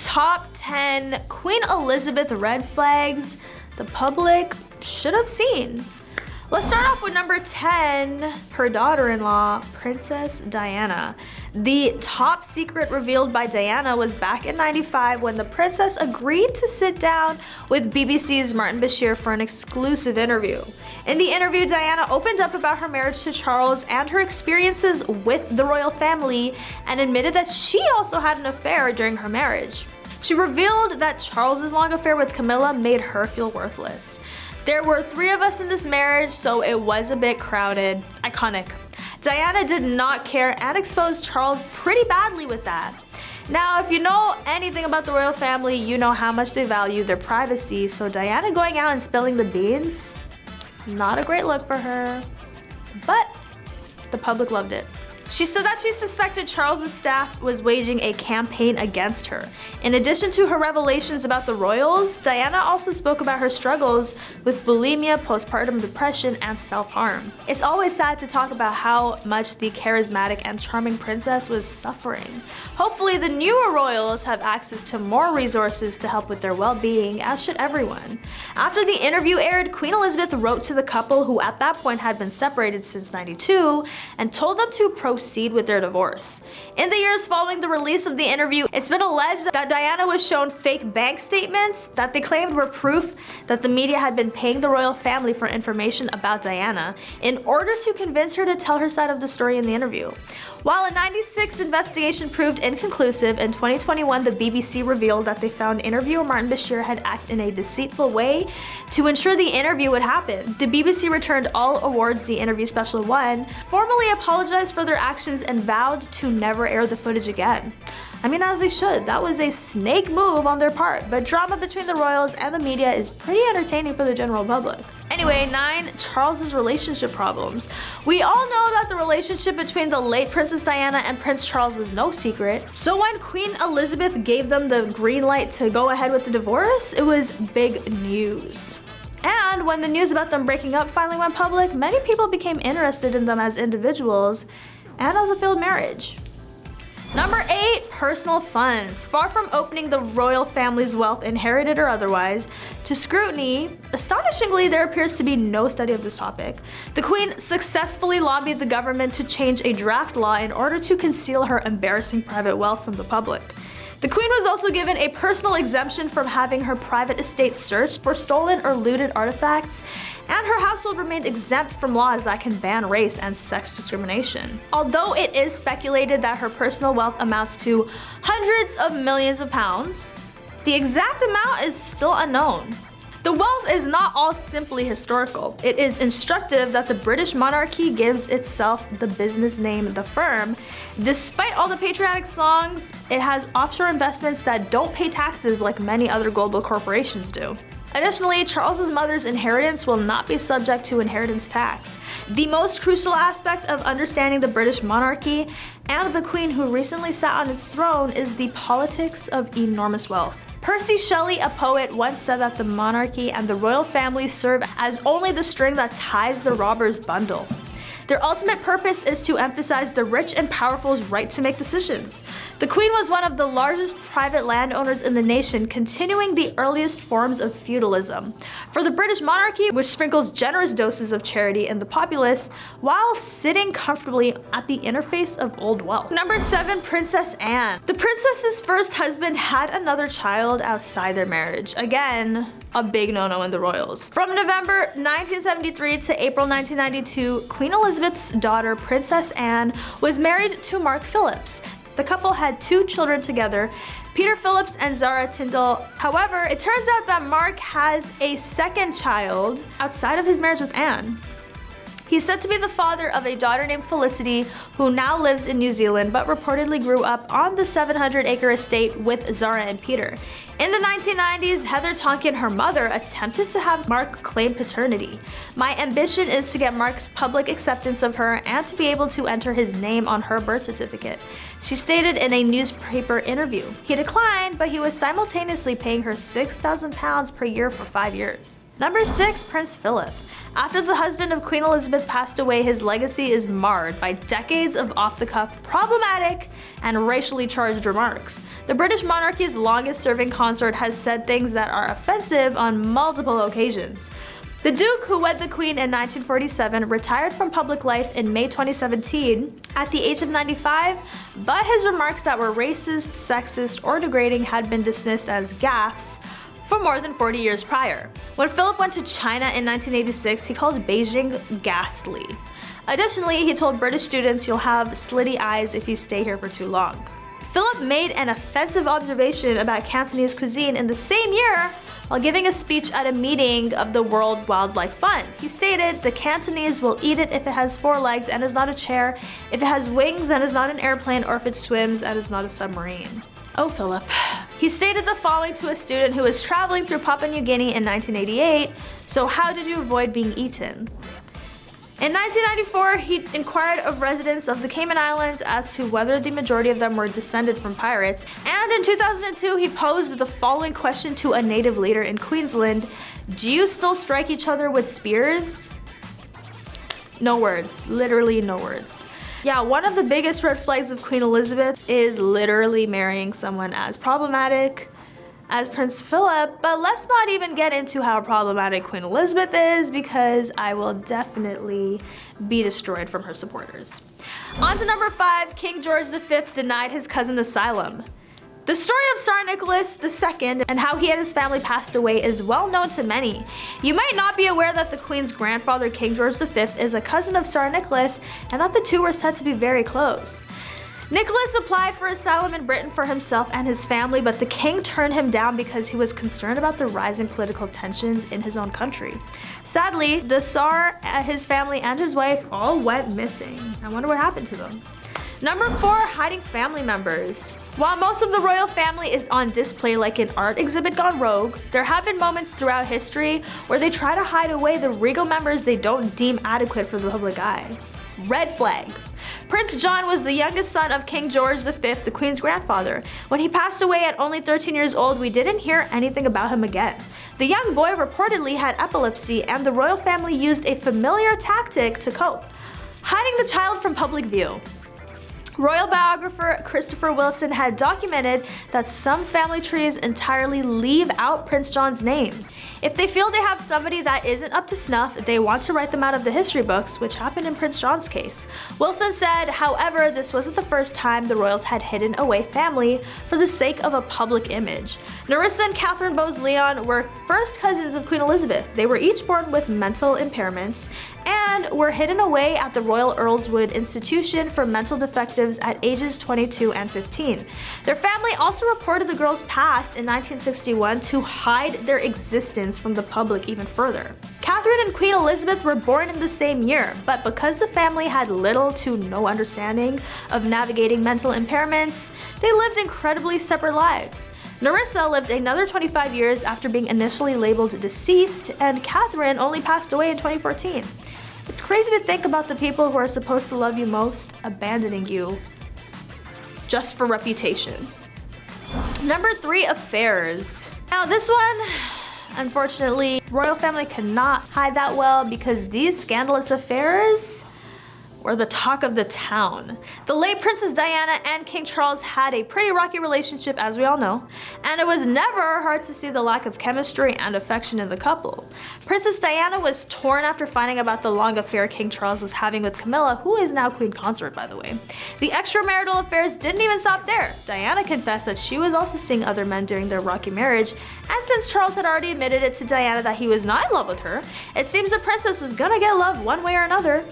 Top 10 Queen Elizabeth red flags the public should have seen. Let's start off with number 10, her daughter-in-law, Princess Diana. The top secret revealed by Diana was back in '95 when the princess agreed to sit down with BBC's Martin Bashir for an exclusive interview. In the interview, Diana opened up about her marriage to Charles and her experiences with the royal family and admitted that she also had an affair during her marriage. She revealed that Charles's long affair with Camilla made her feel worthless. There were 3 of us in this marriage, so it was a bit crowded. Iconic. Diana did not care and exposed Charles pretty badly with that. Now, if you know anything about the royal family, you know how much they value their privacy, so Diana going out and spilling the beans, not a great look for her, but the public loved it. She said that she suspected Charles's staff was waging a campaign against her. In addition to her revelations about the royals, Diana also spoke about her struggles with bulimia, postpartum depression, and self-harm. It's always sad to talk about how much the charismatic and charming princess was suffering. Hopefully, the newer royals have access to more resources to help with their well-being, as should everyone. After the interview aired, Queen Elizabeth wrote to the couple, who at that point had been separated since '92, and told them to proceed with their divorce. In the years following the release of the interview, it's been alleged that Diana was shown fake bank statements that they claimed were proof that the media had been paying the royal family for information about Diana in order to convince her to tell her side of the story in the interview. While a '96 investigation proved inconclusive, in 2021 the BBC revealed that they found interviewer Martin Bashir had acted in a deceitful way to ensure the interview would happen. The BBC returned all awards the interview special won, formally apologized for their actions, and vowed to never air the footage again. I mean, as they should. That was a snake move on their part, but drama between the royals and the media is pretty entertaining for the general public. Anyway, 9, Charles's relationship problems. We all know that the relationship between the late Princess Diana and Prince Charles was no secret, so when Queen Elizabeth gave them the green light to go ahead with the divorce, it was big news. And when the news about them breaking up finally went public, many people became interested in them as individuals and as a failed marriage. Number 8, personal funds. Far from opening the royal family's wealth, inherited or otherwise, to scrutiny, astonishingly, there appears to be no study of this topic. The Queen successfully lobbied the government to change a draft law in order to conceal her embarrassing private wealth from the public. The Queen was also given a personal exemption from having her private estate searched for stolen or looted artifacts, and her household remained exempt from laws that can ban race and sex discrimination. Although it is speculated that her personal wealth amounts to hundreds of millions of pounds, the exact amount is still unknown. The wealth is not all simply historical. It is instructive that the British monarchy gives itself the business name The Firm. Despite all the patriotic songs, it has offshore investments that don't pay taxes like many other global corporations do. Additionally, Charles's mother's inheritance will not be subject to inheritance tax. The most crucial aspect of understanding the British monarchy and the Queen, who recently sat on its throne, is the politics of enormous wealth. Percy Shelley, a poet, once said that the monarchy and the royal family serve as only the string that ties the robber's bundle. Their ultimate purpose is to emphasize the rich and powerful's right to make decisions. The Queen was one of the largest private landowners in the nation, continuing the earliest forms of feudalism. For the British monarchy, which sprinkles generous doses of charity in the populace while sitting comfortably at the interface of old wealth. Number 7, Princess Anne. The princess's first husband had another child outside their marriage. Again, a big no-no in the royals. From November 1973 to April 1992, Queen Elizabeth's daughter, Princess Anne, was married to Mark Phillips. The couple had 2 children together, Peter Phillips and Zara Tindall. However, it turns out that Mark has a second child outside of his marriage with Anne. He's said to be the father of a daughter named Felicity, who now lives in New Zealand, but reportedly grew up on the 700-acre estate with Zara and Peter. In the 1990s, Heather Tonkin, her mother, attempted to have Mark claim paternity. My ambition is to get Mark's public acceptance of her and to be able to enter his name on her birth certificate, she stated in a newspaper interview. He declined, but he was simultaneously paying her £6,000 per year for 5 years. Number 6, Prince Philip. After the husband of Queen Elizabeth passed away, his legacy is marred by decades of off-the-cuff, problematic, and racially charged remarks. The British monarchy's longest-serving consort has said things that are offensive on multiple occasions. The Duke, who wed the Queen in 1947, retired from public life in May 2017 at the age of 95, but his remarks that were racist, sexist, or degrading had been dismissed as gaffes for more than 40 years prior. When Philip went to China in 1986, he called Beijing ghastly. Additionally, he told British students, "You'll have slitty eyes if you stay here for too long." Philip made an offensive observation about Cantonese cuisine in the same year while giving a speech at a meeting of the World Wildlife Fund. He stated, "The Cantonese will eat it if it has 4 legs and is not a chair, if it has wings and is not an airplane, or if it swims and is not a submarine." Oh, Philip. He stated the following to a student who was traveling through Papua New Guinea in 1988, "So how did you avoid being eaten?" In 1994, he inquired of residents of the Cayman Islands as to whether the majority of them were descended from pirates, and in 2002, he posed the following question to a native leader in Queensland: "Do you still strike each other with spears?" No words, literally no words. Yeah, one of the biggest red flags of Queen Elizabeth is literally marrying someone as problematic as Prince Philip, but let's not even get into how problematic Queen Elizabeth is because I will definitely be destroyed from her supporters. On to number 5, King George V denied his cousin asylum. The story of Tsar Nicholas II and how he and his family passed away is well known to many. You might not be aware that the Queen's grandfather, King George V, is a cousin of Tsar Nicholas and that the two were said to be very close. Nicholas applied for asylum in Britain for himself and his family, but the king turned him down because he was concerned about the rising political tensions in his own country. Sadly, the Tsar, his family, and his wife all went missing. I wonder what happened to them. Number 4, hiding family members. While most of the royal family is on display like an art exhibit gone rogue, there have been moments throughout history where they try to hide away the regal members they don't deem adequate for the public eye. Red flag. Prince John was the youngest son of King George V, the Queen's grandfather. When he passed away at only 13 years old, we didn't hear anything about him again. The young boy reportedly had epilepsy, and the royal family used a familiar tactic to cope: hiding the child from public view. Royal biographer Christopher Wilson had documented that some family trees entirely leave out Prince John's name. If they feel they have somebody that isn't up to snuff, they want to write them out of the history books, which happened in Prince John's case. Wilson said, however, this wasn't the first time the royals had hidden away family for the sake of a public image. Nerissa and Catherine Bowes-Leon were first cousins of Queen Elizabeth. They were each born with mental impairments and were hidden away at the Royal Earlswood Institution for Mental Defectives at ages 22 and 15. Their family also reported the girls passed in 1961 to hide their existence from the public even further. Catherine and Queen Elizabeth were born in the same year, but because the family had little to no understanding of navigating mental impairments, they lived incredibly separate lives. Nerissa lived another 25 years after being initially labeled deceased, and Catherine only passed away in 2014. It's crazy to think about the people who are supposed to love you most abandoning you just for reputation. Number 3, affairs. Now this one, unfortunately, royal family cannot hide that well because these scandalous affairs were the talk of the town. The late Princess Diana and King Charles had a pretty rocky relationship, as we all know, and it was never hard to see the lack of chemistry and affection in the couple. Princess Diana was torn after finding about the long affair King Charles was having with Camilla, who is now Queen Consort, by the way. The extramarital affairs didn't even stop there. Diana confessed that she was also seeing other men during their rocky marriage, and since Charles had already admitted it to Diana that he was not in love with her, it seems the princess was gonna get love one way or another.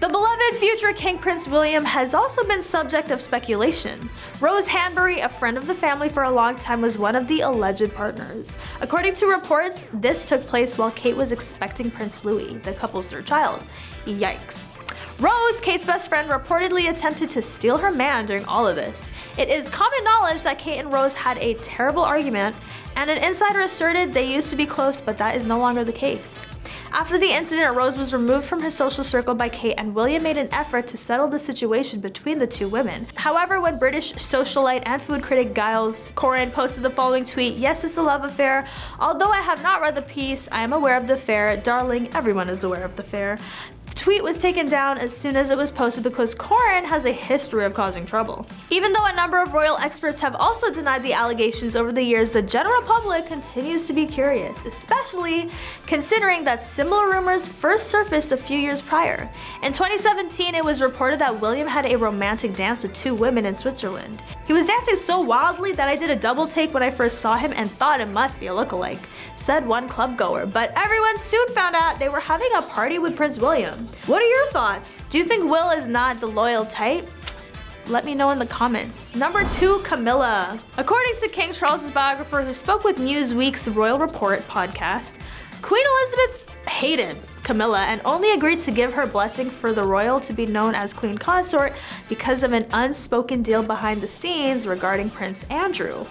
The beloved future King Prince William has also been subject of speculation. Rose Hanbury, a friend of the family for a long time, was one of the alleged partners. According to reports, this took place while Kate was expecting Prince Louis, the couple's third child. Yikes. Rose, Kate's best friend, reportedly attempted to steal her man during all of this. It is common knowledge that Kate and Rose had a terrible argument, and an insider asserted they used to be close, but that is no longer the case. After the incident, Rose was removed from his social circle by Kate, and William made an effort to settle the situation between the two women. However, when British socialite and food critic Giles Corrin posted the following tweet, "Yes, it's a love affair. Although I have not read the piece, I am aware of the affair. Darling, everyone is aware of the affair." tweet was taken down as soon as it was posted because Corin has a history of causing trouble. Even though a number of royal experts have also denied the allegations over the years, the general public continues to be curious, especially considering that similar rumors first surfaced a few years prior. In 2017, it was reported that William had a romantic dance with two women in Switzerland. He was dancing so wildly that I did a double take when I first saw him and thought it must be a lookalike, said one club goer, but everyone soon found out they were having a party with Prince William. What are your thoughts? Do you think Will is not the loyal type? Let me know in the comments. Number 2, Camilla. According to King Charles's biographer who spoke with Newsweek's Royal Report podcast, Queen Elizabeth hated Camilla and only agreed to give her blessing for the royal to be known as Queen Consort because of an unspoken deal behind the scenes regarding Prince Andrew.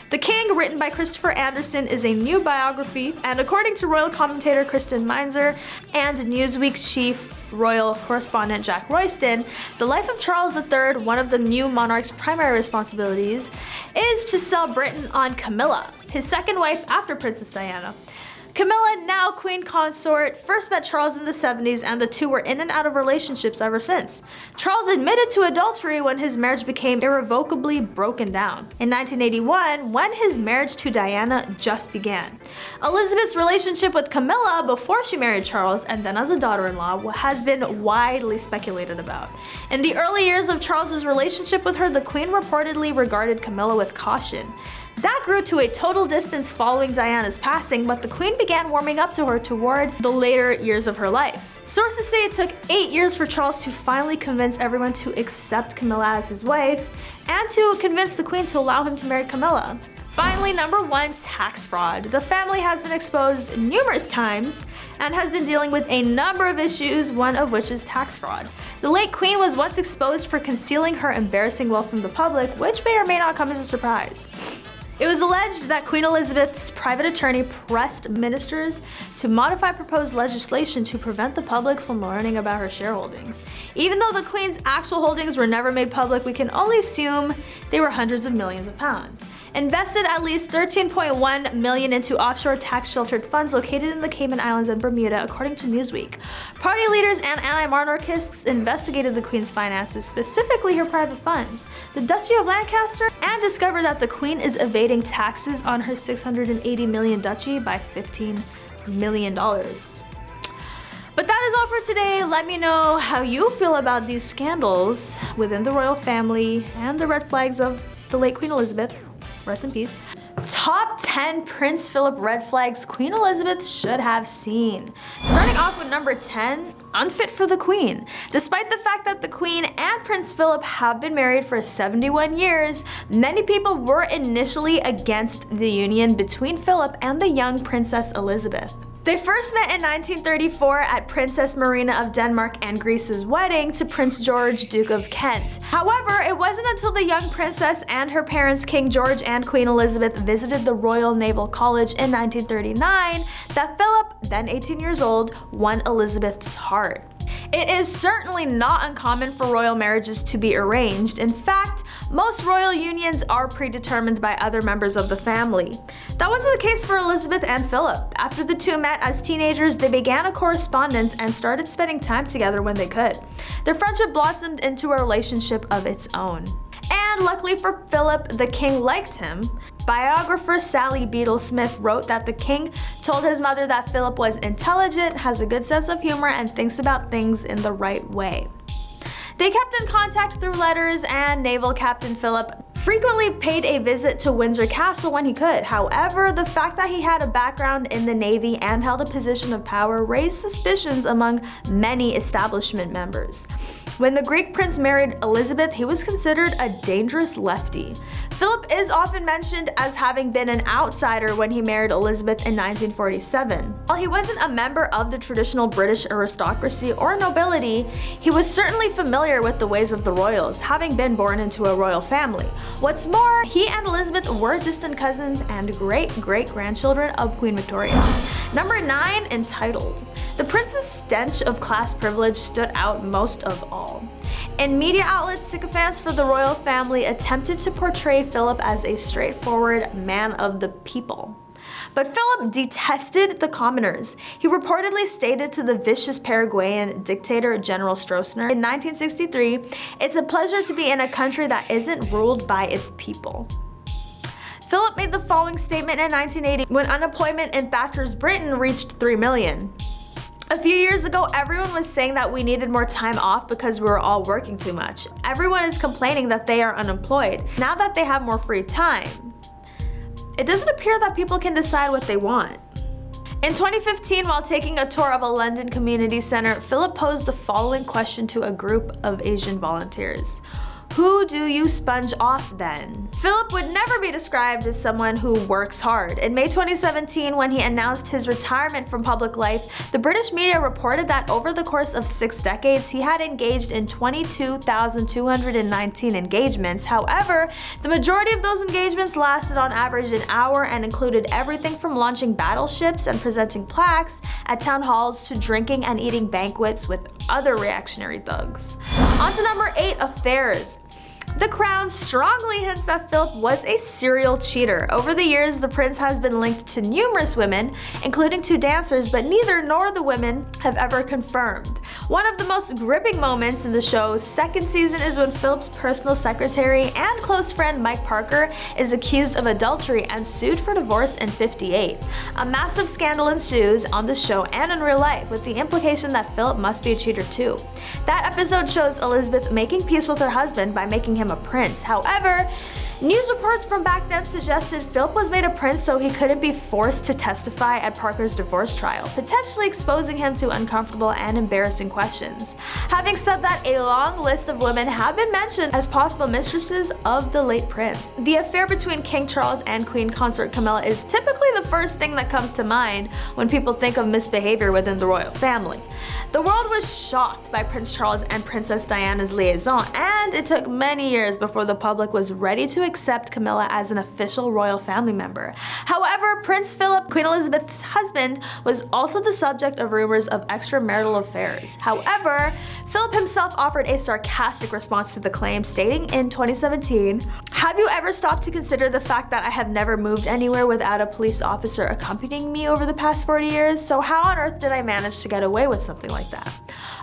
The King, written by Christopher Anderson, is a new biography, and according to royal commentator Kristen Meinzer and Newsweek's chief royal correspondent Jack Royston, the life of Charles III, one of the new monarch's primary responsibilities, is to sell Britain on Camilla, his second wife after Princess Diana. Camilla, now Queen Consort, first met Charles in the 70s, and the two were in and out of relationships ever since. Charles admitted to adultery when his marriage became irrevocably broken down in 1981, when his marriage to Diana just began. Elizabeth's relationship with Camilla before she married Charles and then as a daughter-in-law has been widely speculated about. In the early years of Charles's relationship with her, the Queen reportedly regarded Camilla with caution. That grew to a total distance following Diana's passing, but the Queen began warming up to her toward the later years of her life. Sources say it took 8 years for Charles to finally convince everyone to accept Camilla as his wife, and to convince the Queen to allow him to marry Camilla. Finally, number 1, tax fraud. The family has been exposed numerous times and has been dealing with a number of issues, one of which is tax fraud. The late Queen was once exposed for concealing her embarrassing wealth from the public, which may or may not come as a surprise. It was alleged that Queen Elizabeth's private attorney pressed ministers to modify proposed legislation to prevent the public from learning about her shareholdings. Even though the Queen's actual holdings were never made public, we can only assume they were hundreds of millions of pounds. Invested at least $13.1 million into offshore tax-sheltered funds located in the Cayman Islands and Bermuda, according to Newsweek. Party leaders and anti-monarchists investigated the Queen's finances, specifically her private funds, the Duchy of Lancaster, and discovered that the Queen is evading taxes on her $680 million duchy by $15 million. But that is all for today. Let me know how you feel about these scandals within the royal family and the red flags of the late Queen Elizabeth. Rest in peace. Top 10 Prince Philip red flags Queen Elizabeth should have seen. Starting off with number 10, unfit for the Queen. Despite the fact that the Queen and Prince Philip have been married for 71 years, many people were initially against the union between Philip and the young Princess Elizabeth. They first met in 1934 at Princess Marina of Denmark and Greece's wedding to Prince George, Duke of Kent. However, it wasn't until the young princess and her parents, King George and Queen Elizabeth, visited the Royal Naval College in 1939 that Philip, then 18 years old, won Elizabeth's heart. It is certainly not uncommon for royal marriages to be arranged. In fact, most royal unions are predetermined by other members of the family. That wasn't the case for Elizabeth and Philip. After the two met as teenagers, they began a correspondence and started spending time together when they could. Their friendship blossomed into a relationship of its own. And luckily for Philip, the king liked him. Biographer Sally Beadle Smith wrote that the king told his mother that Philip was intelligent, has a good sense of humor, and thinks about things in the right way. They kept in contact through letters, and Naval Captain Philip frequently paid a visit to Windsor Castle when he could. However, the fact that he had a background in the Navy and held a position of power raised suspicions among many establishment members. When the Greek prince married Elizabeth, he was considered a dangerous lefty. Philip is often mentioned as having been an outsider when he married Elizabeth in 1947. While he wasn't a member of the traditional British aristocracy or nobility, he was certainly familiar with the ways of the royals, having been born into a royal family. What's more, he and Elizabeth were distant cousins and great-great-grandchildren of Queen Victoria. Number 9, Untitled. The prince's stench of class privilege stood out most of all. And media outlets sycophants for the royal family attempted to portray Philip as a straightforward man of the people. But Philip detested the commoners. He reportedly stated to the vicious Paraguayan dictator General Stroessner in 1963, "It's a pleasure to be in a country that isn't ruled by its people." Philip made the following statement in 1980 when unemployment in Thatcher's Britain reached 3 million. "A few years ago, everyone was saying that we needed more time off because we were all working too much. Everyone is complaining that they are unemployed, now that they have more free time. It doesn't appear that people can decide what they want." In 2015, while taking a tour of a London community center, Philip posed the following question to a group of Asian volunteers: "Who do you sponge off then?" Philip would never be described as someone who works hard. In May 2017, when he announced his retirement from public life, the British media reported that over the course of 6 decades, he had engaged in 22,219 engagements. However, the majority of those engagements lasted on average an hour and included everything from launching battleships and presenting plaques at town halls to drinking and eating banquets with other reactionary thugs. On to number 8, affairs. The Crown strongly hints that Philip was a serial cheater. Over the years, the prince has been linked to numerous women, including 2 dancers, but neither nor the women have ever confirmed. One of the most gripping moments in the show's 2nd season is when Philip's personal secretary and close friend Mike Parker is accused of adultery and sued for divorce in '58. A massive scandal ensues on the show and in real life, with the implication that Philip must be a cheater too. That episode shows Elizabeth making peace with her husband by making him a prince. However, news reports from back then suggested Philip was made a prince so he couldn't be forced to testify at Parker's divorce trial, potentially exposing him to uncomfortable and embarrassing questions. Having said that, a long list of women have been mentioned as possible mistresses of the late prince. The affair between King Charles and Queen Consort Camilla is typically the first thing that comes to mind when people think of misbehavior within the royal family. The world was shocked by Prince Charles and Princess Diana's liaison, and it took many years before the public was ready to accept Camilla as an official royal family member. However, Prince Philip, Queen Elizabeth's husband, was also the subject of rumors of extramarital affairs. However, Philip himself offered a sarcastic response to the claim, stating in 2017, "Have you ever stopped to consider the fact that I have never moved anywhere without a police officer accompanying me over the past 40 years? So how on earth did I manage to get away with something like that?"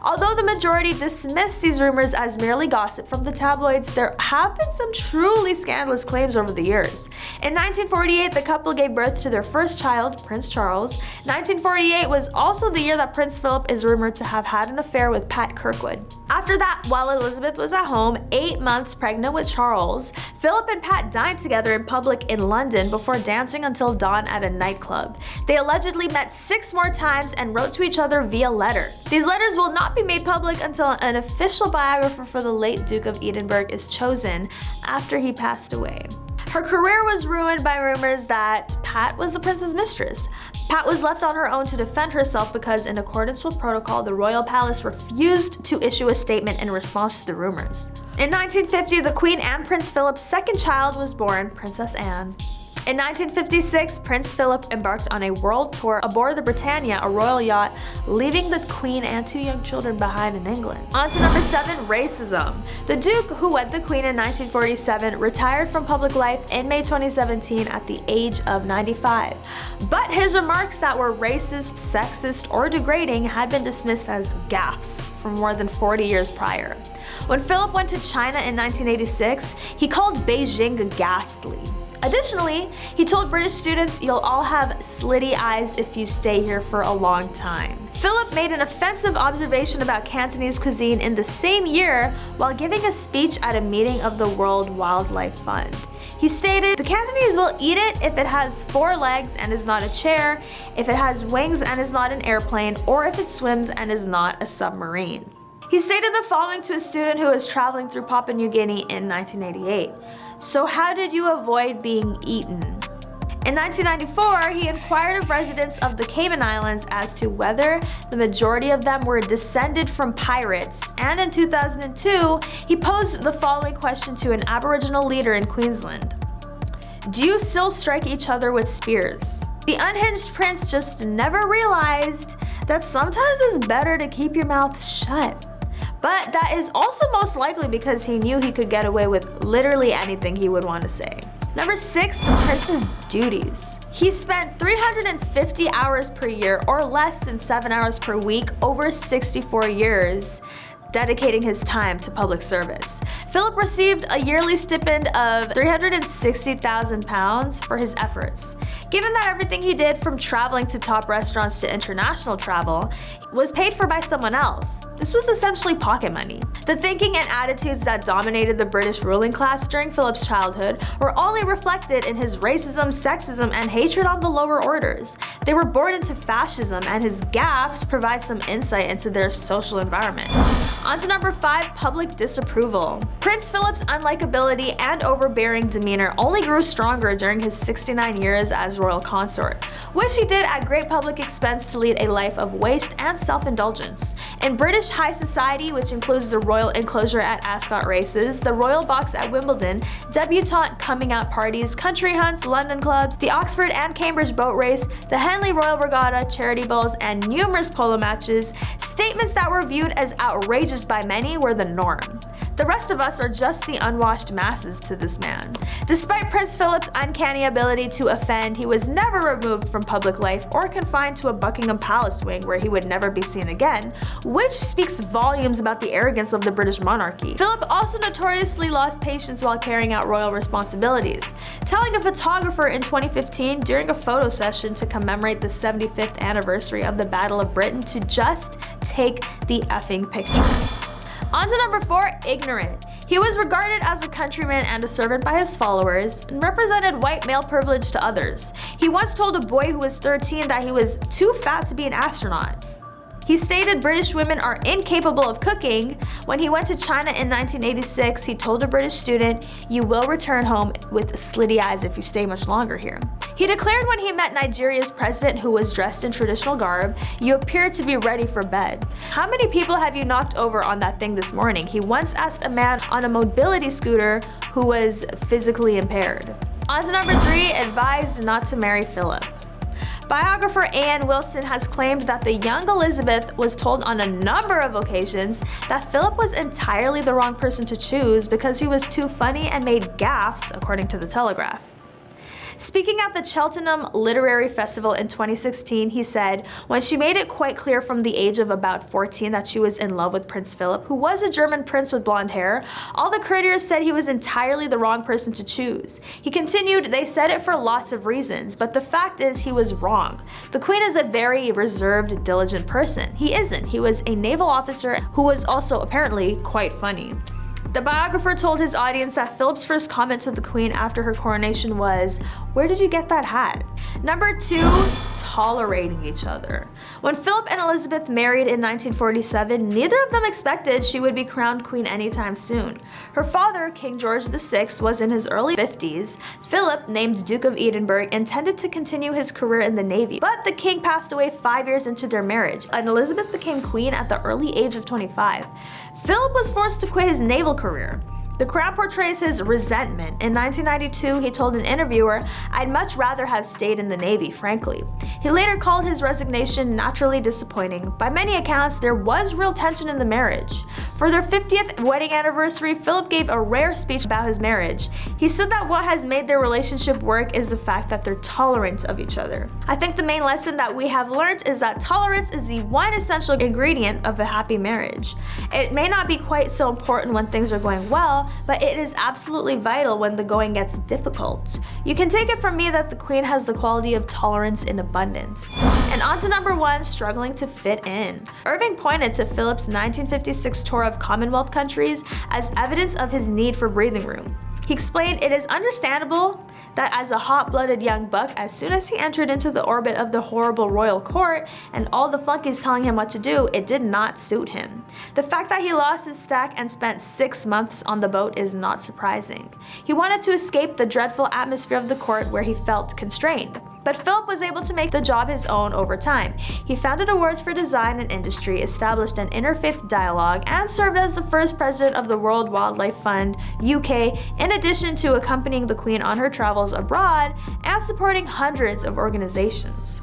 Although the majority dismissed these rumors as merely gossip from the tabloids, there have been some truly scandalous claims over the years. In 1948, the couple gave birth to their first child, Prince Charles. 1948 was also the year that Prince Philip is rumored to have had an affair with Pat Kirkwood. After that, while Elizabeth was at home, 8 months pregnant with Charles, Philip and Pat dined together in public in London before dancing until dawn at a nightclub. They allegedly met 6 more times and wrote to each other via letter. These letters will not be made public until an official biographer for the late Duke of Edinburgh is chosen after he passed away. Her career was ruined by rumors that Pat was the prince's mistress. Pat was left on her own to defend herself because, in accordance with protocol, the royal palace refused to issue a statement in response to the rumors. In 1950, the Queen and Prince Philip's 2nd child was born, Princess Anne. In 1956, Prince Philip embarked on a world tour aboard the Britannia, a royal yacht, leaving the Queen and 2 young children behind in England. On to number 7, racism. The Duke, who wed the Queen in 1947, retired from public life in May 2017 at the age of 95. But his remarks that were racist, sexist, or degrading had been dismissed as gaffes from more than 40 years prior. When Philip went to China in 1986, he called Beijing ghastly. Additionally, he told British students, "You'll all have slitty eyes if you stay here for a long time." Philip made an offensive observation about Cantonese cuisine in the same year while giving a speech at a meeting of the World Wildlife Fund. He stated, "The Cantonese will eat it if it has 4 legs and is not a chair, if it has wings and is not an airplane, or if it swims and is not a submarine." He stated the following to a student who was traveling through Papua New Guinea in 1988. "So how did you avoid being eaten?" In 1994, he inquired of residents of the Cayman Islands as to whether the majority of them were descended from pirates, and in 2002, he posed the following question to an Aboriginal leader in Queensland. "Do you still strike each other with spears?" The unhinged prince just never realized that sometimes it's better to keep your mouth shut. But that is also most likely because he knew he could get away with literally anything he would want to say. Number 6, the prince's duties. He spent 350 hours per year, or less than 7 hours per week, over 64 years, dedicating his time to public service. Philip received a yearly stipend of £360,000 for his efforts. Given that everything he did, from traveling to top restaurants to international travel, was paid for by someone else, this was essentially pocket money. The thinking and attitudes that dominated the British ruling class during Philip's childhood were only reflected in his racism, sexism, and hatred on the lower orders. They were born into fascism, and his gaffes provide some insight into their social environment. On to number 5, public disapproval. Prince Philip's unlikability and overbearing demeanor only grew stronger during his 69 years as royal consort, which he did at great public expense to lead a life of waste and self-indulgence. In British high society, which includes the royal enclosure at Ascot races, the royal box at Wimbledon, debutante coming out parties, country hunts, London clubs, the Oxford and Cambridge boat race, the Henley Royal Regatta, charity balls, and numerous polo matches, statements that were viewed as outrageous by many were the norm. The rest of us are just the unwashed masses to this man. Despite Prince Philip's uncanny ability to offend, he was never removed from public life or confined to a Buckingham Palace wing where he would never be seen again, which speaks volumes about the arrogance of the British monarchy. Philip also notoriously lost patience while carrying out royal responsibilities, telling a photographer in 2015 during a photo session to commemorate the 75th anniversary of the Battle of Britain to just take the effing picture. On to number 4, ignorant. He was regarded as a countryman and a servant by his followers, and represented white male privilege to others. He once told a boy who was 13 that he was too fat to be an astronaut. He stated British women are incapable of cooking. When he went to China in 1986, he told a British student, "You will return home with slitty eyes if you stay much longer here." He declared when he met Nigeria's president, who was dressed in traditional garb, "You appear to be ready for bed. How many people have you knocked over on that thing this morning?" He once asked a man on a mobility scooter who was physically impaired. On to number 3, advised not to marry Philip. Biographer Anne Wilson has claimed that the young Elizabeth was told on a number of occasions that Philip was entirely the wrong person to choose because he was too funny and made gaffes, according to the Telegraph. Speaking at the Cheltenham Literary Festival in 2016, he said, "When she made it quite clear from the age of about 14 that she was in love with Prince Philip, who was a German prince with blonde hair, all the courtiers said he was entirely the wrong person to choose." He continued, "They said it for lots of reasons, but the fact is he was wrong. The Queen is a very reserved, diligent person. He isn't. He was a naval officer who was also apparently quite funny." The biographer told his audience that Philip's first comment to the Queen after her coronation was, "Where did you get that hat?" Number 2, tolerating each other. When Philip and Elizabeth married in 1947, neither of them expected she would be crowned queen anytime soon. Her father, King George VI, was in his early 50s. Philip, named Duke of Edinburgh, intended to continue his career in the Navy, but the king passed away 5 years into their marriage, and Elizabeth became queen at the early age of 25. Philip was forced to quit his naval career. The Crown portrays his resentment. In 1992, he told an interviewer, "I'd much rather have stayed in the Navy, frankly." He later called his resignation naturally disappointing. By many accounts, there was real tension in the marriage. For their 50th wedding anniversary, Philip gave a rare speech about his marriage. He said that what has made their relationship work is the fact that they're tolerant of each other. I think the main lesson that we have learned is that tolerance is the one essential ingredient of a happy marriage. It may not be quite so important when things are going well, but it is absolutely vital when the going gets difficult. You can take it from me that the Queen has the quality of tolerance in abundance. And on to number 1, struggling to fit in. Irving pointed to Philip's 1956 tour of Commonwealth countries as evidence of his need for breathing room. He explained, "It is understandable that as a hot-blooded young buck, as soon as he entered into the orbit of the horrible royal court and all the flunkies telling him what to do, it did not suit him. The fact that he lost his stack and spent 6 months on the boat is not surprising. He wanted to escape the dreadful atmosphere of the court where he felt constrained. But Philip was able to make the job his own over time. He founded awards for design and industry, established an interfaith dialogue, and served as the first president of the World Wildlife Fund, UK, in addition to accompanying the Queen on her travels abroad and supporting hundreds of organizations."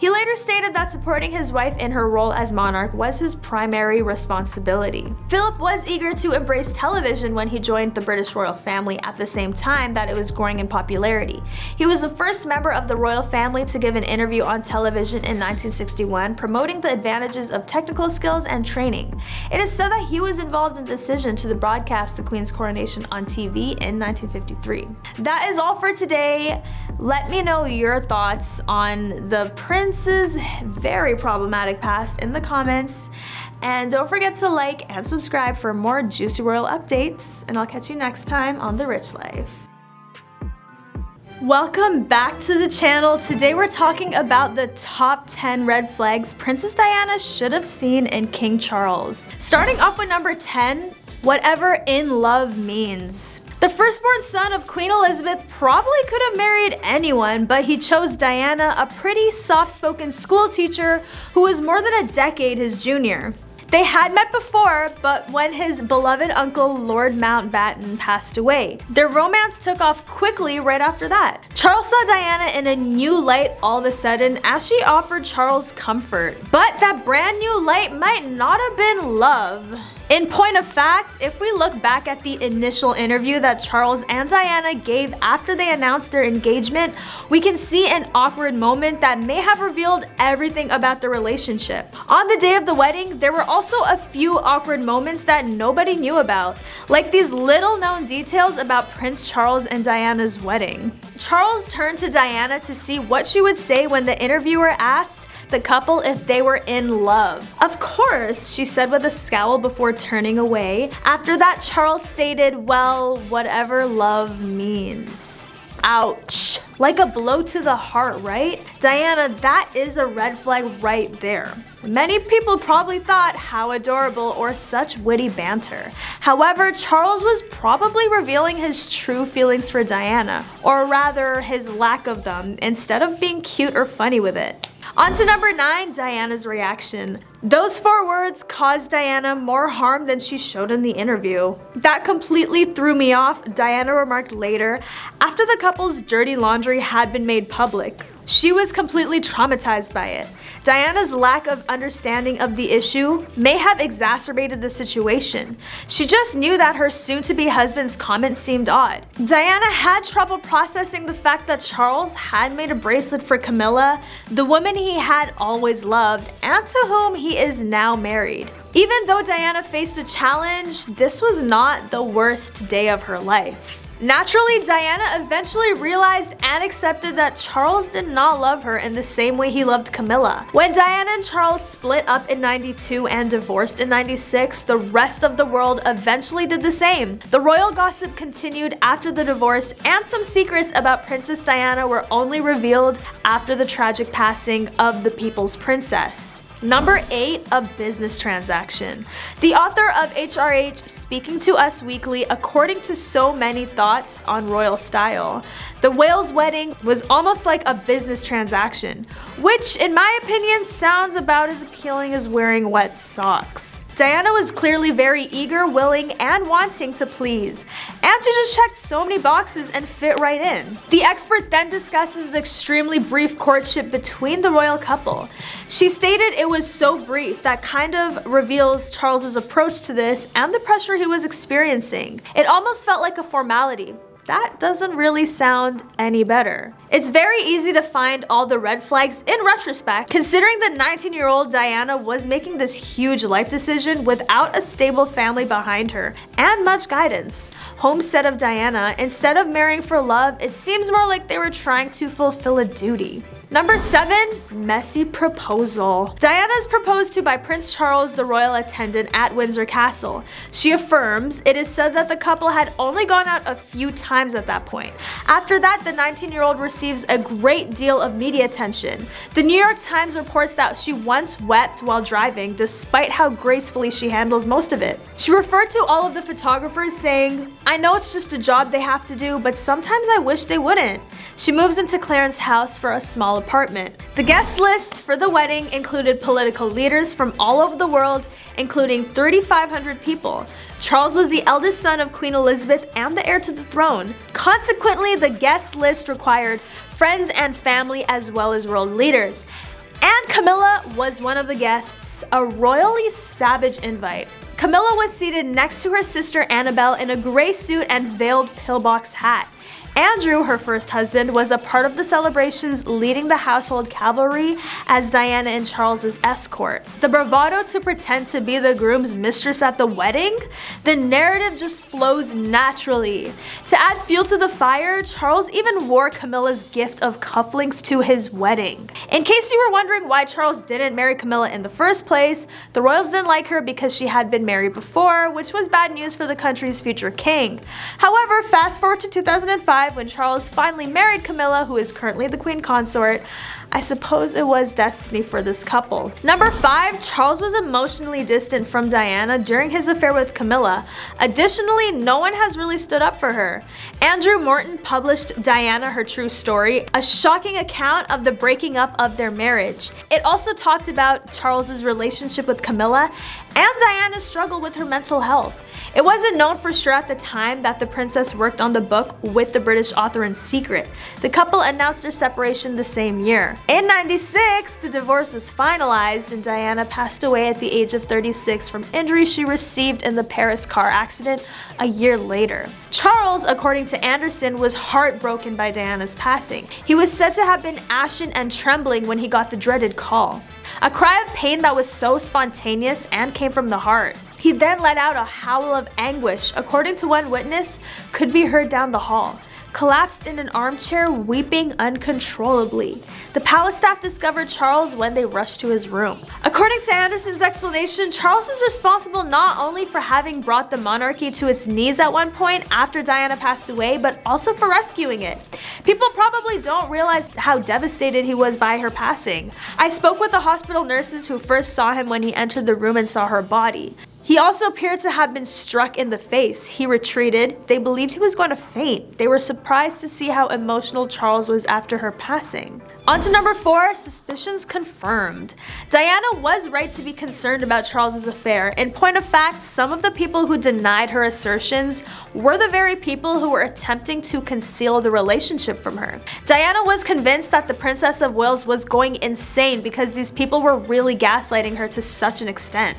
He later stated that supporting his wife in her role as monarch was his primary responsibility. Philip was eager to embrace television when he joined the British royal family at the same time that it was growing in popularity. He was the first member of the royal family to give an interview on television in 1961, promoting the advantages of technical skills and training. It is said that he was involved in the decision to broadcast the Queen's coronation on TV in 1953. That is all for today. Let me know your thoughts on the prince's very problematic past in the comments. And don't forget to like and subscribe for more juicy royal updates. And I'll catch you next time on The Rich Life. Welcome back to the channel. Today we're talking about the top 10 red flags Princess Diana should have seen in King Charles. Starting off with number 10, whatever in love means. The firstborn son of Queen Elizabeth probably could have married anyone, but he chose Diana, a pretty soft-spoken school teacher who was more than a decade his junior. They had met before, but when his beloved uncle Lord Mountbatten passed away, their romance took off quickly right after that. Charles saw Diana in a new light all of a sudden as she offered Charles comfort. But that brand new light might not have been love. In point of fact, if we look back at the initial interview that Charles and Diana gave after they announced their engagement, we can see an awkward moment that may have revealed everything about the relationship. On the day of the wedding, there were also a few awkward moments that nobody knew about, like these little known details about Prince Charles and Diana's wedding. Charles turned to Diana to see what she would say when the interviewer asked the couple if they were in love. Of course, she said with a scowl before turning away. After that, Charles stated, well, whatever love means. Ouch. Like a blow to the heart, right? Diana, that is a red flag right there. Many people probably thought how adorable or such witty banter. However, Charles was probably revealing his true feelings for Diana, or rather his lack of them, instead of being cute or funny with it. On to number 9, Diana's reaction. Those 4 words caused Diana more harm than she showed in the interview. That completely threw me off, Diana remarked later, after the couple's dirty laundry had been made public. She was completely traumatized by it. Diana's lack of understanding of the issue may have exacerbated the situation. She just knew that her soon-to-be husband's comments seemed odd. Diana had trouble processing the fact that Charles had made a bracelet for Camilla, the woman he had always loved, and to whom he is now married. Even though Diana faced a challenge, this was not the worst day of her life. Naturally, Diana eventually realized and accepted that Charles did not love her in the same way he loved Camilla. When Diana and Charles split up in '92 and divorced in '96, the rest of the world eventually did the same. The royal gossip continued after the divorce, and some secrets about Princess Diana were only revealed after the tragic passing of the People's Princess. Number 8, a business transaction. The author of HRH Speaking to Us Weekly, according to so many thoughts on royal style, the Wales wedding was almost like a business transaction, which in my opinion sounds about as appealing as wearing wet socks. Diana was clearly very eager, willing, and wanting to please, and she just checked so many boxes and fit right in. The expert then discusses the extremely brief courtship between the royal couple. She stated it was so brief that kind of reveals Charles's approach to this and the pressure he was experiencing. It almost felt like a formality. That doesn't really sound any better. It's very easy to find all the red flags in retrospect, considering the 19-year-old Diana was making this huge life decision without a stable family behind her and much guidance. Homestead of Diana, instead of marrying for love, it seems more like they were trying to fulfill a duty. Number 7, messy proposal. Diana is proposed to by Prince Charles, the royal attendant at Windsor Castle. She affirms it is said that the couple had only gone out a few times at that point. After that, the 19-year-old receives a great deal of media attention. The New York Times reports that she once wept while driving, despite how gracefully she handles most of it. She referred to all of the photographers saying, "I know it's just a job they have to do, but sometimes I wish they wouldn't." She moves into Clarence's house for a small apartment. The guest list for the wedding included political leaders from all over the world, including 3,500 people. Charles was the eldest son of Queen Elizabeth and the heir to the throne. Consequently, the guest list required friends and family as well as world leaders. And Camilla was one of the guests, a royally savage invite. Camilla was seated next to her sister Annabelle in a gray suit and veiled pillbox hat. Andrew, her first husband, was a part of the celebrations, leading the household cavalry as Diana and Charles's escort. The bravado to pretend to be the groom's mistress at the wedding? The narrative just flows naturally. To add fuel to the fire, Charles even wore Camilla's gift of cufflinks to his wedding. In case you were wondering why Charles didn't marry Camilla in the first place, the royals didn't like her because she had been married before, which was bad news for the country's future king. However, fast forward to 2005, when Charles finally married Camilla, who is currently the queen consort. I suppose it was destiny for this couple. Number 5, Charles was emotionally distant from Diana during his affair with Camilla. Additionally, no one has really stood up for her. Andrew Morton published Diana, Her True Story, a shocking account of the breaking up of their marriage. It also talked about Charles's relationship with Camilla and Diana's struggle with her mental health. It wasn't known for sure at the time that the princess worked on the book with the British author in secret. The couple announced their separation the same year. In '96, the divorce was finalized and Diana passed away at the age of 36 from injuries she received in the Paris car accident a year later. Charles, according to Anderson, was heartbroken by Diana's passing. He was said to have been ashen and trembling when he got the dreaded call. A cry of pain that was so spontaneous and came from the heart. He then let out a howl of anguish, according to one witness, could be heard down the hall. Collapsed in an armchair, weeping uncontrollably. The palace staff discovered Charles when they rushed to his room. According to Anderson's explanation, Charles is responsible not only for having brought the monarchy to its knees at one point after Diana passed away, but also for rescuing it. People probably don't realize how devastated he was by her passing. I spoke with the hospital nurses who first saw him when he entered the room and saw her body. He also appeared to have been struck in the face. He retreated. They believed he was going to faint. They were surprised to see how emotional Charles was after her passing. On to number 4, suspicions confirmed. Diana was right to be concerned about Charles's affair. In point of fact, some of the people who denied her assertions were the very people who were attempting to conceal the relationship from her. Diana was convinced that the Princess of Wales was going insane because these people were really gaslighting her to such an extent.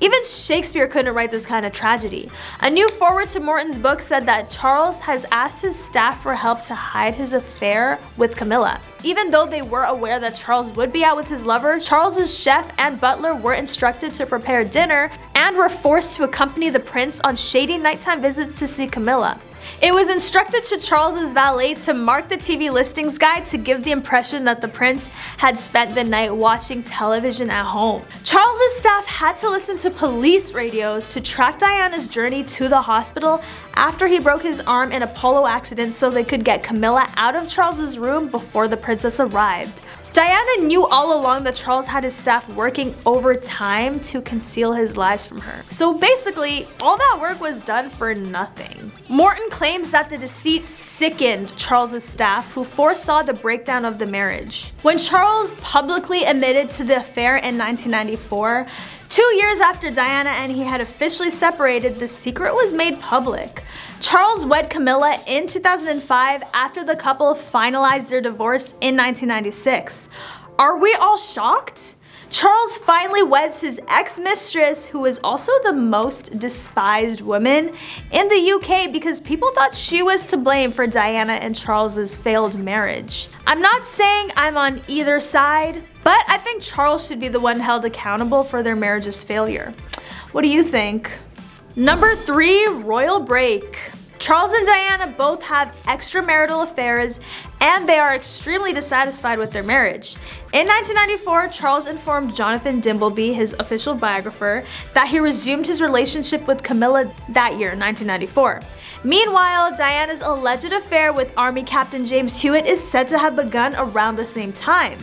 Even Shakespeare couldn't write this kind of tragedy. A new foreword to Morton's book said that Charles has asked his staff for help to hide his affair with Camilla. Even though they were aware that Charles would be out with his lover, Charles's chef and butler were instructed to prepare dinner and were forced to accompany the prince on shady nighttime visits to see Camilla. It was instructed to Charles's valet to mark the TV listings guide to give the impression that the prince had spent the night watching television at home. Charles's staff had to listen to police radios to track Diana's journey to the hospital after he broke his arm in a polo accident so they could get Camilla out of Charles's room before the princess arrived. Diana knew all along that Charles had his staff working overtime to conceal his lies from her. So basically, all that work was done for nothing. Morton claims that the deceit sickened Charles's staff, who foresaw the breakdown of the marriage. When Charles publicly admitted to the affair in 1994, 2 years after Diana and he had officially separated, the secret was made public. Charles wed Camilla in 2005 after the couple finalized their divorce in 1996. Are we all shocked? Charles finally weds his ex-mistress, who is also the most despised woman in the UK because people thought she was to blame for Diana and Charles's failed marriage. I'm not saying I'm on either side, but I think Charles should be the one held accountable for their marriage's failure. What do you think? Number 3, royal break. Charles and Diana both have extramarital affairs and they are extremely dissatisfied with their marriage. In 1994, Charles informed Jonathan Dimbleby, his official biographer, that he resumed his relationship with Camilla that year, 1994. Meanwhile, Diana's alleged affair with Army Captain James Hewitt is said to have begun around the same time.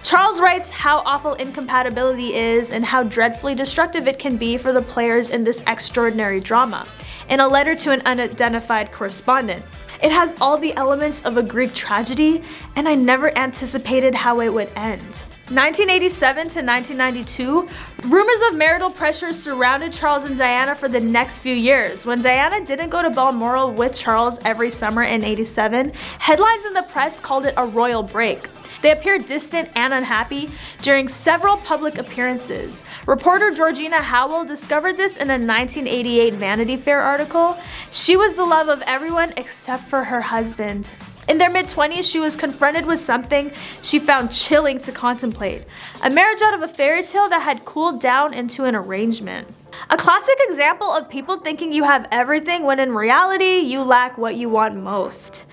Charles writes how awful incompatibility is and how dreadfully destructive it can be for the players in this extraordinary drama, in a letter to an unidentified correspondent. It has all the elements of a Greek tragedy, and I never anticipated how it would end. 1987 to 1992, rumors of marital pressure surrounded Charles and Diana for the next few years. When Diana didn't go to Balmoral with Charles every summer in '87, headlines in the press called it a royal break. They appear distant and unhappy during several public appearances. Reporter Georgina Howell discovered this in a 1988 Vanity Fair article. She was the love of everyone except for her husband. In their mid-20s, she was confronted with something she found chilling to contemplate. A marriage out of a fairy tale that had cooled down into an arrangement. A classic example of people thinking you have everything when in reality, you lack what you want most.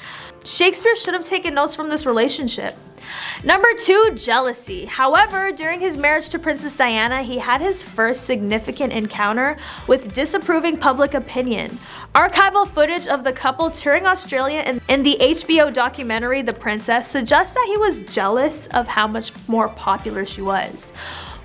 Shakespeare should have taken notes from this relationship. Number 2, jealousy. However, during his marriage to Princess Diana, he had his first significant encounter with disapproving public opinion. Archival footage of the couple touring Australia in the HBO documentary The Princess suggests that he was jealous of how much more popular she was.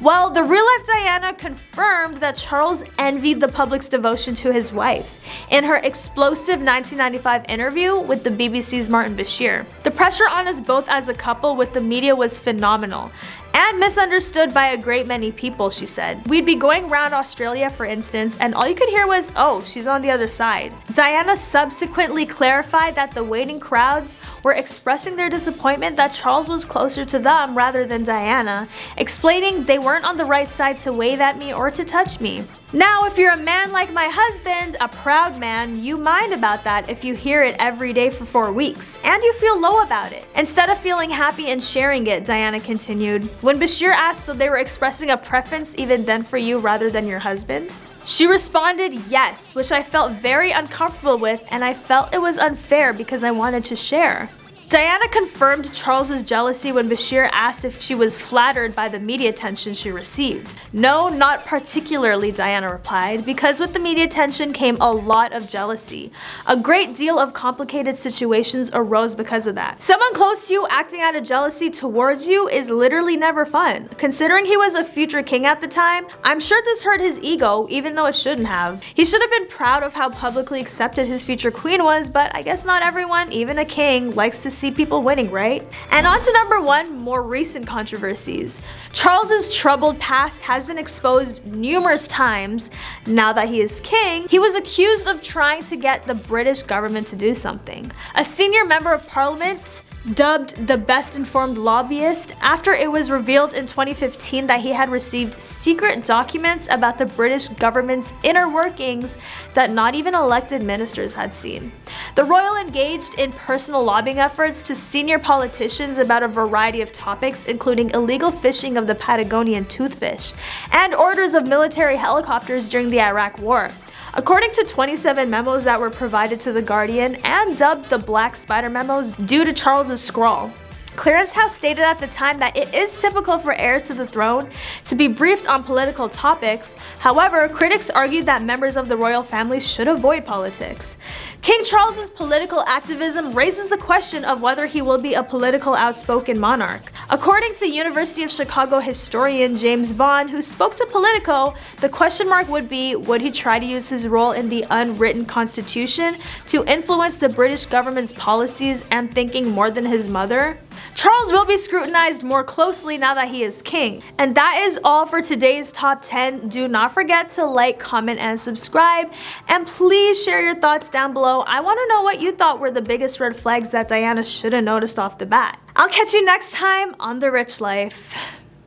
Well, the real-life Diana confirmed that Charles envied the public's devotion to his wife in her explosive 1995 interview with the BBC's Martin Bashir. The pressure on us both as a couple with the media was phenomenal and misunderstood by a great many people, she said. We'd be going around Australia, for instance, and all you could hear was, "Oh, she's on the other side." Diana subsequently clarified that the waiting crowds were expressing their disappointment that Charles was closer to them rather than Diana, explaining they weren't on the right side to wave at me or to touch me. Now, if you're a man like my husband, a proud man, you mind about that if you hear it every day for 4 weeks, and you feel low about it, instead of feeling happy and sharing it, Diana continued. When Bashir asked so they were expressing a preference even then for you rather than your husband, she responded yes, which I felt very uncomfortable with, and I felt it was unfair because I wanted to share. Diana confirmed Charles's jealousy when Bashir asked if she was flattered by the media attention she received. No, not particularly, Diana replied, because with the media attention came a lot of jealousy. A great deal of complicated situations arose because of that. Someone close to you acting out of jealousy towards you is literally never fun. Considering he was a future king at the time, I'm sure this hurt his ego, even though it shouldn't have. He should have been proud of how publicly accepted his future queen was, but I guess not everyone, even a king, likes to see people winning, right? And on to number 1, more recent controversies. Charles's troubled past has been exposed numerous times. Now that he is king, he was accused of trying to get the British government to do something. A senior member of parliament, dubbed the best informed lobbyist, after it was revealed in 2015 that he had received secret documents about the British government's inner workings that not even elected ministers had seen. The royal engaged in personal lobbying efforts to senior politicians about a variety of topics, including illegal fishing of the Patagonian toothfish and orders of military helicopters during the Iraq War. According to 27 memos that were provided to The Guardian and dubbed the Black Spider memos due to Charles's scrawl, Clearance House stated at the time that it is typical for heirs to the throne to be briefed on political topics. However, critics argued that members of the royal family should avoid politics. King Charles's political activism raises the question of whether he will be a political outspoken monarch. According to University of Chicago historian James Vaughn, who spoke to Politico, the question mark would be, would he try to use his role in the unwritten constitution to influence the British government's policies and thinking more than his mother? Charles will be scrutinized more closely now that he is king. And that is all for today's top 10. Do not forget to like, comment, and subscribe. And please share your thoughts down below. I want to know what you thought were the biggest red flags that Diana should have noticed off the bat. I'll catch you next time on The Rich Life.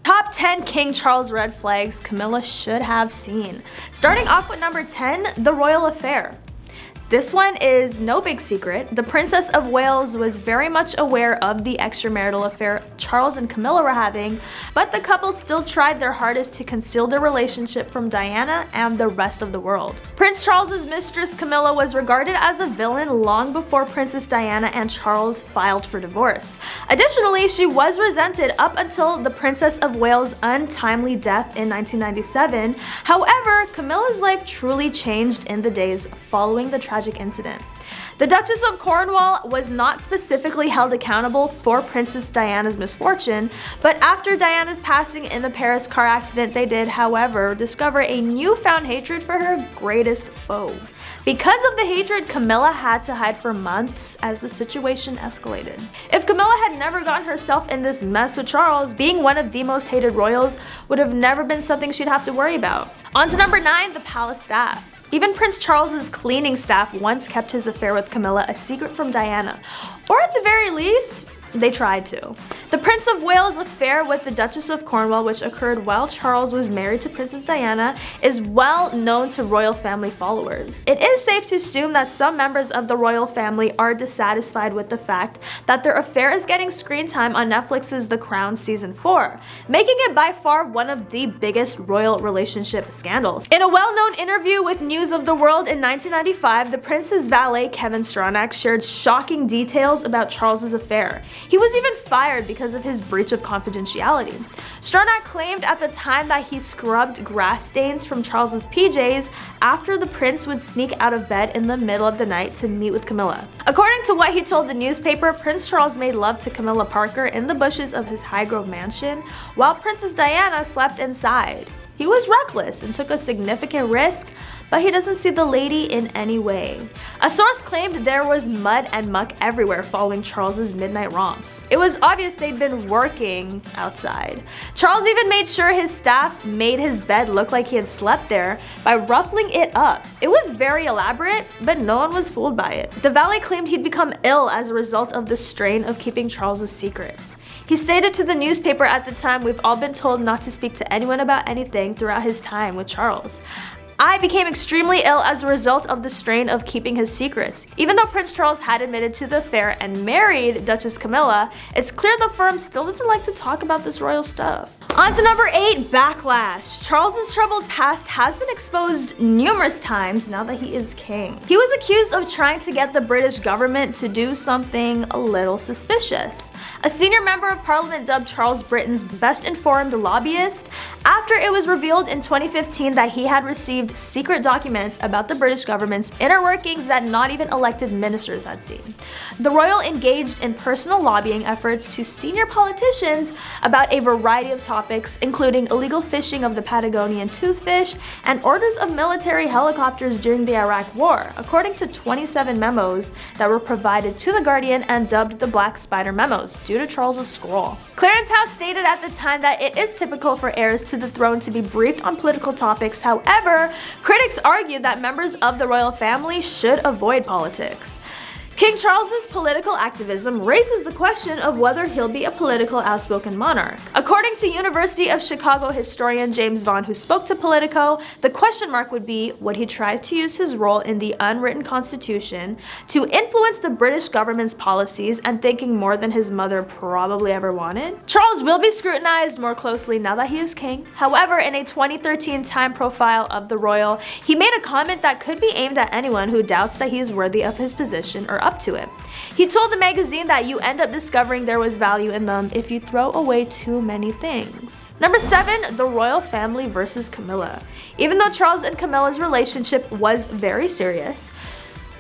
Top 10 King Charles red flags Camilla should have seen. Starting off with number 10, the royal affair. This one is no big secret. The Princess of Wales was very much aware of the extramarital affair Charles and Camilla were having, but the couple still tried their hardest to conceal their relationship from Diana and the rest of the world. Prince Charles's mistress Camilla was regarded as a villain long before Princess Diana and Charles filed for divorce. Additionally, she was resented up until the Princess of Wales' untimely death in 1997. However, Camilla's life truly changed in the days following the tragic incident. The Duchess of Cornwall was not specifically held accountable for Princess Diana's misfortune, but after Diana's passing in the Paris car accident, they did, however, discover a newfound hatred for her greatest foe. Because of the hatred, Camilla had to hide for months as the situation escalated. If Camilla had never gotten herself in this mess with Charles, being one of the most hated royals would have never been something she'd have to worry about. On to number 9, the palace staff. Even Prince Charles's cleaning staff once kept his affair with Camilla a secret from Diana, or at the very least, They tried to. The Prince of Wales' affair with the Duchess of Cornwall, which occurred while Charles was married to Princess Diana, is well known to royal family followers. It is safe to assume that some members of the royal family are dissatisfied with the fact that their affair is getting screen time on Netflix's The Crown Season 4, making it by far one of the biggest royal relationship scandals. In a well-known interview with News of the World in 1995, the prince's valet, Kevin Stronach, shared shocking details about Charles's affair. He was even fired because of his breach of confidentiality. Stronach claimed at the time that he scrubbed grass stains from Charles's PJs after the prince would sneak out of bed in the middle of the night to meet with Camilla. According to what he told the newspaper, Prince Charles made love to Camilla Parker in the bushes of his Highgrove mansion, while Princess Diana slept inside. He was reckless and took a significant risk, but he doesn't see the lady in any way. A source claimed there was mud and muck everywhere following Charles's midnight romps. It was obvious they'd been working outside. Charles even made sure his staff made his bed look like he had slept there by ruffling it up. It was very elaborate, but no one was fooled by it. The valet claimed he'd become ill as a result of the strain of keeping Charles's secrets. He stated to the newspaper at the time, "We've all been told not to speak to anyone about anything throughout his time with Charles. I became extremely ill as a result of the strain of keeping his secrets." Even though Prince Charles had admitted to the affair and married Duchess Camilla, it's clear the firm still doesn't like to talk about this royal stuff. On to number 8, backlash. Charles's troubled past has been exposed numerous times now that he is king. He was accused of trying to get the British government to do something a little suspicious. A senior member of parliament dubbed Charles Britain's best informed lobbyist after it was revealed in 2015 that he had received secret documents about the British government's inner workings that not even elected ministers had seen. The royal engaged in personal lobbying efforts to senior politicians about a variety of topics, including illegal fishing of the Patagonian toothfish and orders of military helicopters during the Iraq War, according to 27 memos that were provided to The Guardian and dubbed the Black Spider memos due to Charles's scroll. Clarence House stated at the time that it is typical for heirs to the throne to be briefed on political topics. However, critics argue that members of the royal family should avoid politics. King Charles's political activism raises the question of whether he'll be a political outspoken monarch. According to University of Chicago historian James Vaughn, who spoke to Politico, the question mark would be, would he try to use his role in the unwritten constitution to influence the British government's policies and thinking more than his mother probably ever wanted? Charles will be scrutinized more closely now that he is king. However, in a 2013 Time profile of the royal, he made a comment that could be aimed at anyone who doubts that he is worthy of his position or up to it. He told the magazine that you end up discovering there was value in them if you throw away too many things. Number 7, the royal family versus Camilla. Even though Charles and Camilla's relationship was very serious,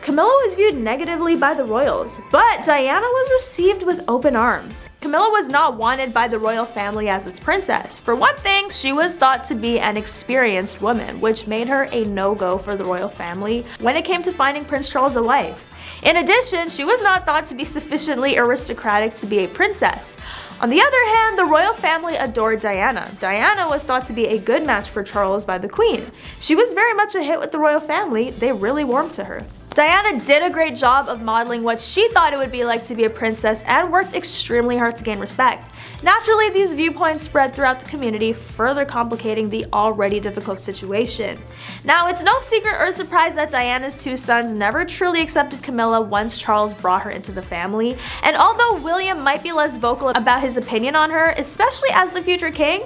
Camilla was viewed negatively by the royals, but Diana was received with open arms. Camilla was not wanted by the royal family as its princess. For one thing, she was thought to be an experienced woman, which made her a no-go for the royal family when it came to finding Prince Charles a wife. In addition, she was not thought to be sufficiently aristocratic to be a princess. On the other hand, the royal family adored Diana. Diana was thought to be a good match for Charles by the Queen. She was very much a hit with the royal family. They really warmed to her. Diana did a great job of modeling what she thought it would be like to be a princess and worked extremely hard to gain respect. Naturally, these viewpoints spread throughout the community, further complicating the already difficult situation. Now, it's no secret or surprise that Diana's 2 sons never truly accepted Camilla once Charles brought her into the family, and although William might be less vocal about his opinion on her, especially as the future king,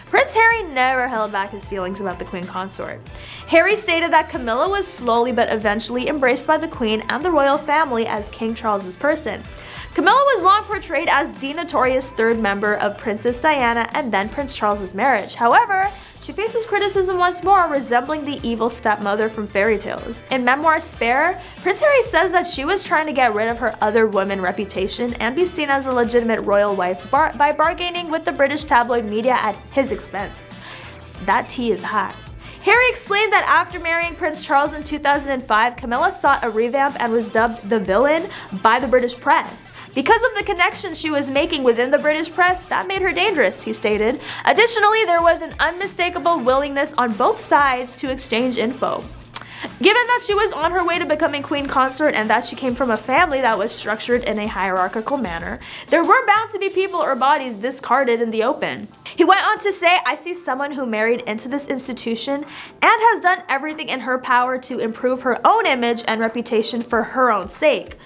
Prince Harry never held back his feelings about the Queen Consort. Harry stated that Camilla was slowly but eventually embraced by the Queen and the royal family as King Charles's person. Camilla was long portrayed as the notorious 3rd member of Princess Diana and then Prince Charles's marriage. However, she faces criticism once more, resembling the evil stepmother from fairy tales. In Memoir Spare, Prince Harry says that she was trying to get rid of her other woman reputation and be seen as a legitimate royal wife by bargaining with the British tabloid media at his expense. That tea is hot. Harry explained that after marrying Prince Charles in 2005, Camilla sought a revamp and was dubbed the villain by the British press. Because of the connections she was making within the British press, that made her dangerous, he stated. Additionally, there was an unmistakable willingness on both sides to exchange info. Given that she was on her way to becoming queen consort and that she came from a family that was structured in a hierarchical manner, there were bound to be people or bodies discarded in the open. He went on to say, "I see someone who married into this institution and has done everything in her power to improve her own image and reputation for her own sake.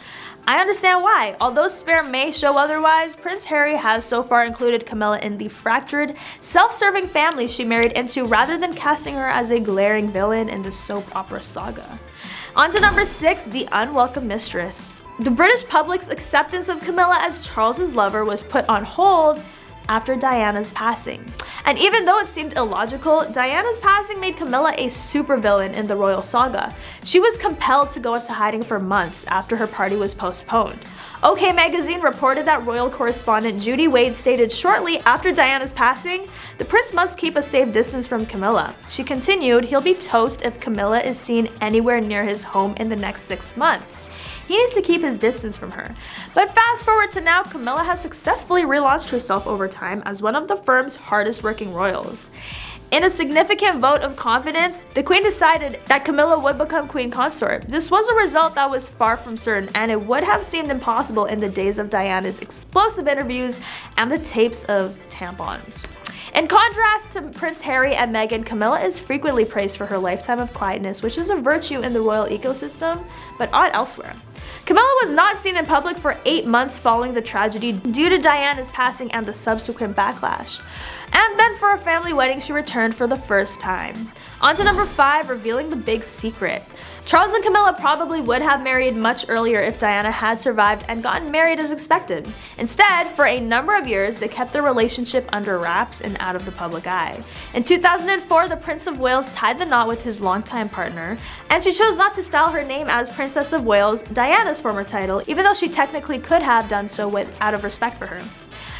I understand why. Although Spare may show otherwise, Prince Harry has so far included Camilla in the fractured, self-serving family she married into rather than casting her as a glaring villain in the soap opera saga." On to number 6, the unwelcome mistress. The British public's acceptance of Camilla as Charles's lover was put on hold after Diana's passing. And even though it seemed illogical, Diana's passing made Camilla a supervillain in the royal saga. She was compelled to go into hiding for months after her party was postponed. OK Magazine reported that royal correspondent Judy Wade stated shortly after Diana's passing, "The prince must keep a safe distance from Camilla." She continued, "He'll be toast if Camilla is seen anywhere near his home in the next 6 months. He needs to keep his distance from her." But fast forward to now, Camilla has successfully relaunched herself over time as one of the firm's hardest working royals. In a significant vote of confidence, the queen decided that Camilla would become queen consort. This was a result that was far from certain, and it would have seemed impossible in the days of Diana's explosive interviews and the tapes of tampons. In contrast to Prince Harry and Meghan, Camilla is frequently praised for her lifetime of quietness, which is a virtue in the royal ecosystem, but odd elsewhere. Camilla was not seen in public for 8 months following the tragedy due to Diana's passing and the subsequent backlash. And then for a family wedding, she returned for the first time. On to number 5, revealing the big secret. Charles and Camilla probably would have married much earlier if Diana had survived and gotten married as expected. Instead, for a number of years, they kept their relationship under wraps and out of the public eye. In 2004, the Prince of Wales tied the knot with his longtime partner, and she chose not to style her name as Princess of Wales, Diana's former title, even though she technically could have done so out of respect for her.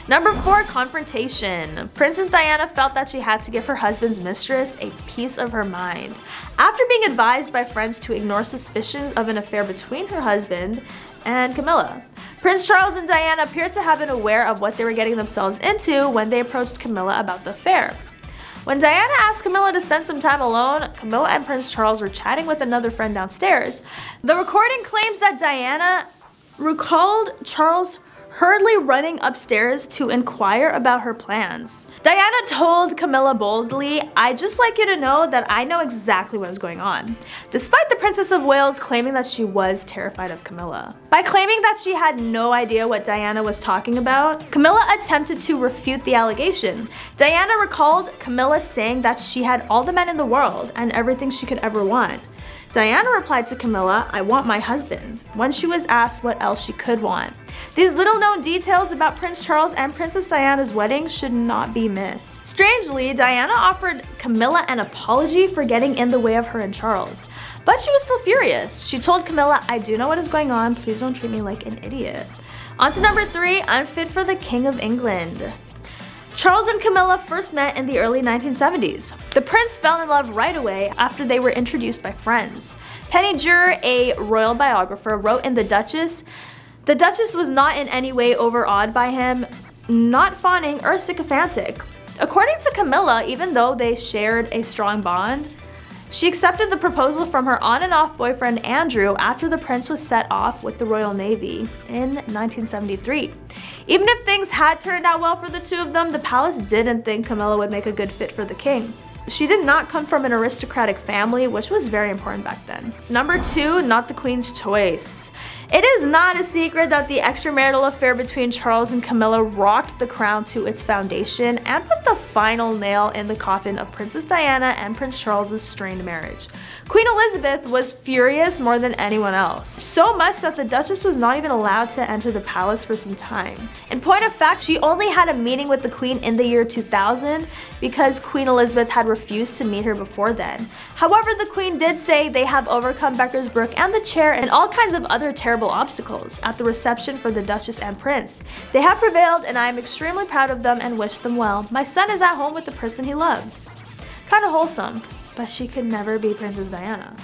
Number 4, confrontation. Princess Diana felt that she had to give her husband's mistress a piece of her mind. After being advised by friends to ignore suspicions of an affair between her husband and Camilla, Prince Charles and Diana appeared to have been aware of what they were getting themselves into when they approached Camilla about the affair. When Diana asked Camilla to spend some time alone, Camilla and Prince Charles were chatting with another friend downstairs. The recording claims that Diana recalled Charles hurriedly running upstairs to inquire about her plans. Diana told Camilla boldly, "I'd just like you to know that I know exactly what is going on," despite the Princess of Wales claiming that she was terrified of Camilla. By claiming that she had no idea what Diana was talking about, Camilla attempted to refute the allegation. Diana recalled Camilla saying that she had all the men in the world and everything she could ever want. Diana replied to Camilla, "I want my husband," when she was asked what else she could want. These little-known details about Prince Charles and Princess Diana's wedding should not be missed. Strangely, Diana offered Camilla an apology for getting in the way of her and Charles, but she was still furious. She told Camilla, "I do know what is going on, please don't treat me like an idiot." On to number 3, unfit for the King of England. Charles and Camilla first met in the early 1970s. The prince fell in love right away after they were introduced by friends. Penny Juror, a royal biographer, wrote in The Duchess was not in any way overawed by him, not fawning or sycophantic. According to Camilla, even though they shared a strong bond, she accepted the proposal from her on and off boyfriend Andrew after the prince was set off with the Royal Navy in 1973. Even if things had turned out well for the two of them, the palace didn't think Camilla would make a good fit for the king. She did not come from an aristocratic family, which was very important back then. Number 2, not the queen's choice. It is not a secret that the extramarital affair between Charles and Camilla rocked the crown to its foundation and put the final nail in the coffin of Princess Diana and Prince Charles's strained marriage. Queen Elizabeth was furious more than anyone else, so much that the Duchess was not even allowed to enter the palace for some time. In point of fact, she only had a meeting with the Queen in the year 2000 because Queen Elizabeth had refused to meet her before then. However, the Queen did say they have overcome Becker's Brook and the chair and all kinds of other terrible obstacles at the reception for the Duchess and Prince. They have prevailed and I am extremely proud of them and wish them well. My son is at home with the person he loves. Kinda wholesome, but she could never be Princess Diana.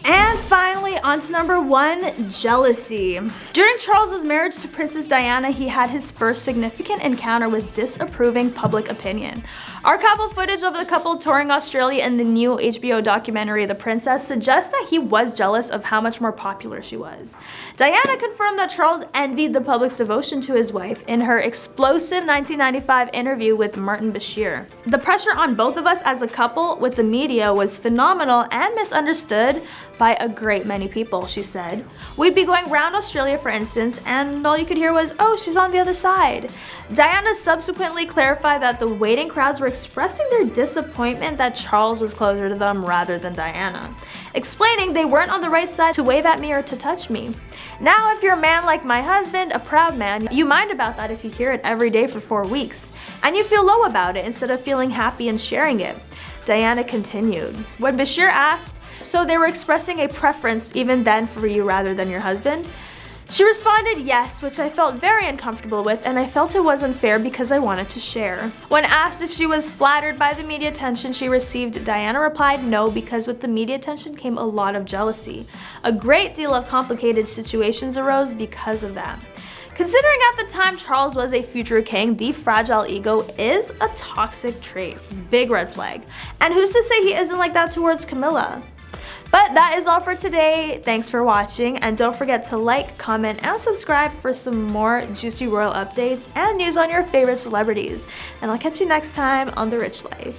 And finally, on to number 1, jealousy. During Charles's marriage to Princess Diana, he had his first significant encounter with disapproving public opinion. Archival footage of the couple touring Australia in the new HBO documentary The Princess suggests that he was jealous of how much more popular she was. Diana confirmed that Charles envied the public's devotion to his wife in her explosive 1995 interview with Martin Bashir. The pressure on both of us as a couple with the media was phenomenal and misunderstood by a great many people, she said. We'd be going around Australia, for instance, and all you could hear was, "Oh, she's on the other side." Diana subsequently clarified that the waiting crowds were expressing their disappointment that Charles was closer to them rather than Diana, explaining they weren't on the right side to wave at me or to touch me. Now, if you're a man like my husband, a proud man, you mind about that if you hear it every day for 4 weeks, and you feel low about it instead of feeling happy and sharing it. Diana continued. When Bashir asked, "So they were expressing a preference even then for you rather than your husband?" She responded yes, which I felt very uncomfortable with, and I felt it was unfair because I wanted to share. When asked if she was flattered by the media attention she received, Diana replied no, because with the media attention came a lot of jealousy. A great deal of complicated situations arose because of that. Considering at the time Charles was a future king, the fragile ego is a toxic trait. Big red flag. And who's to say he isn't like that towards Camilla? But that is all for today. Thanks for watching, and don't forget to like, comment, and subscribe for some more juicy royal updates and news on your favorite celebrities. And I'll catch you next time on The Rich Life.